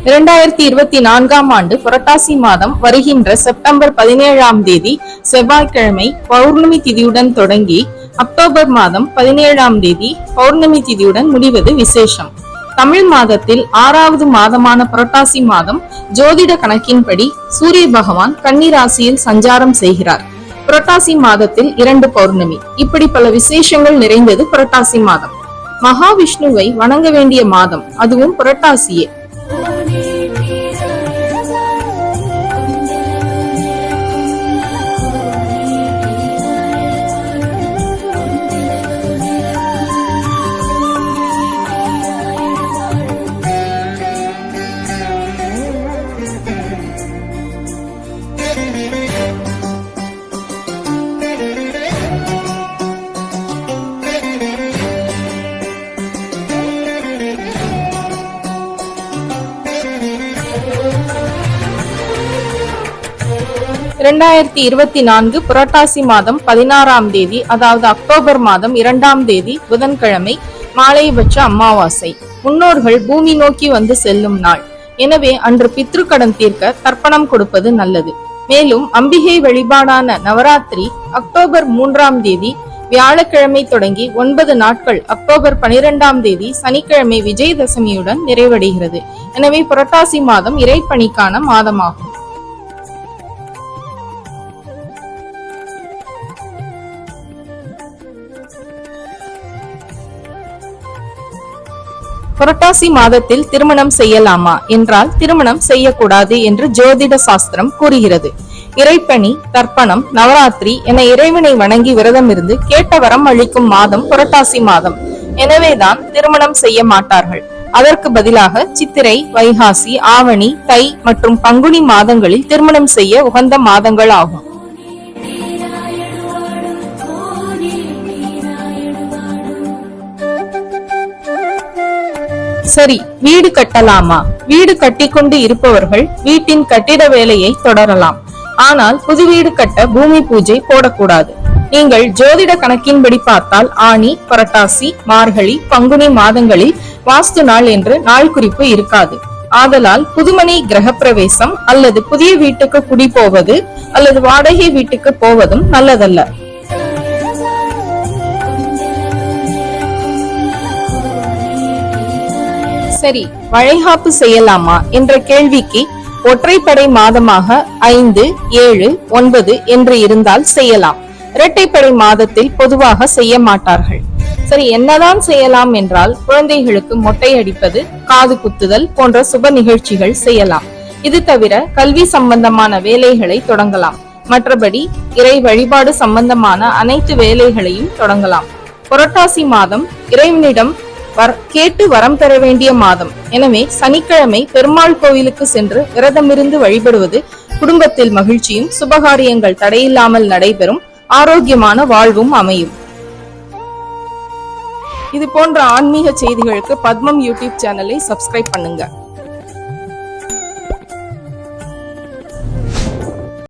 2024ஆம் ஆண்டு புரட்டாசி மாதம் வருகின்ற செப்டம்பர் 17ஆம் தேதி செவ்வாய்க்கிழமை பௌர்ணமி திதியுடன் தொடங்கி அக்டோபர் மாதம் 17ஆம் தேதி பௌர்ணமி திதியுடன் முடிவது விசேஷம். தமிழ் மாதத்தில் 6வது மாதமான புரட்டாசி மாதம் ஜோதிட கணக்கின்படி சூரிய பகவான் கன்னி ராசியில் சஞ்சாரம் செய்கிறார். புரட்டாசி மாதத்தில் 2 பௌர்ணமி, இப்படி பல விசேஷங்கள் நிறைந்தது புரட்டாசி மாதம். மகாவிஷ்ணுவை வணங்க வேண்டிய மாதம், அதுவும் புரட்டாசியே. புரட்டாசி மாதம் 16ஆம் தேதி, அதாவது அக்டோபர் மாதம் 2ஆம் தேதி புதன்கிழமை மாலைபட்ச அமாவாசை. முன்னோர்கள் பூமி நோக்கி வந்து செல்லும் நாள். எனவே அன்று பித்ருக்கடன் தீர்க்க தர்ப்பணம் கொடுப்பது நல்லது. மேலும் அம்பிகை வழிபாடான நவராத்திரி அக்டோபர் 3ஆம் தேதி வியாழக்கிழமை தொடங்கி 9 நாட்கள் அக்டோபர் 12ஆம் தேதி சனிக்கிழமை விஜயதசமியுடன் நிறைவடைகிறது. எனவே புரட்டாசி மாதம் இறைப்பணிக்கான மாதமாகும். புரட்டாசி மாதத்தில் திருமணம் செய்யலாமா என்றால் திருமணம் செய்யக்கூடாது என்று ஜோதிட சாஸ்திரம் கூறுகிறது. இறைப்பணி, தர்ப்பணம், நவராத்திரி என இறைவனை வணங்கி விரதம் இருந்து கேட்ட வரம் அளிக்கும் மாதம் புரட்டாசி மாதம். எனவேதான் திருமணம் செய்ய மாட்டார்கள். அதற்கு பதிலாக சித்திரை, வைகாசி, ஆவணி, தை மற்றும் பங்குனி மாதங்களில் திருமணம் செய்ய உகந்த மாதங்கள் ஆகும். சரி, வீடு கட்டலாமா? வீடு கட்டிக்கொண்டு இருப்பவர்கள் வீட்டின் கட்டிட வேலையை தொடரலாம். ஆனால் புது வீடு கட்ட பூமி பூஜை போடக்கூடாது. நீங்கள் ஜோதிட கணக்கின்படி பார்த்தால் ஆனி, புரட்டாசி, மார்கழி, பங்குனி மாதங்களில் வாஸ்து நாள் என்று நாள் குறிப்பு இருக்காது. ஆதலால் புதுமனை கிரகப்பிரவேசம் அல்லது புதிய வீட்டுக்கு குடி போவது அல்லது வாடகை வீட்டுக்கு போவதும் நல்லதல்ல. சரி, வளைகாப்பு செய்யலாமா என்ற கேள்விக்கு ஒற்றைப்படை மாதமாக 5, 7, 9 என்று இருந்தால் செய்யலாம். இரட்டைப்படை மாதத்தில் பொதுவாக செய்ய மாட்டார்கள். சரி, என்னதான் செய்யலாம் என்றால் குழந்தைகளுக்கு மொட்டை அடிப்பது, காது குத்துதல் போன்ற சுப நிகழ்ச்சிகள் செய்யலாம். இது தவிர கல்வி சம்பந்தமான வேலைகளை தொடங்கலாம். மற்றபடி இறை வழிபாடு சம்பந்தமான அனைத்து வேலைகளையும் தொடங்கலாம். புரட்டாசி மாதம் இறைவனிடம் கேட்டு வரம் பெற வேண்டிய மாதம். எனவே சனிக்கிழமை பெருமாள் கோவிலுக்கு சென்று விரதமிருந்து வழிபடுவது குடும்பத்தில் மகிழ்ச்சியும் சுபகாரியங்கள் தடையில்லாமல் நடைபெறும், ஆரோக்கியமான வாழ்வும் அமையும். இது போன்ற ஆன்மீக செய்திகளுக்கு பத்மம் யூடியூப் சேனலை சப்ஸ்கிரைப் பண்ணுங்க.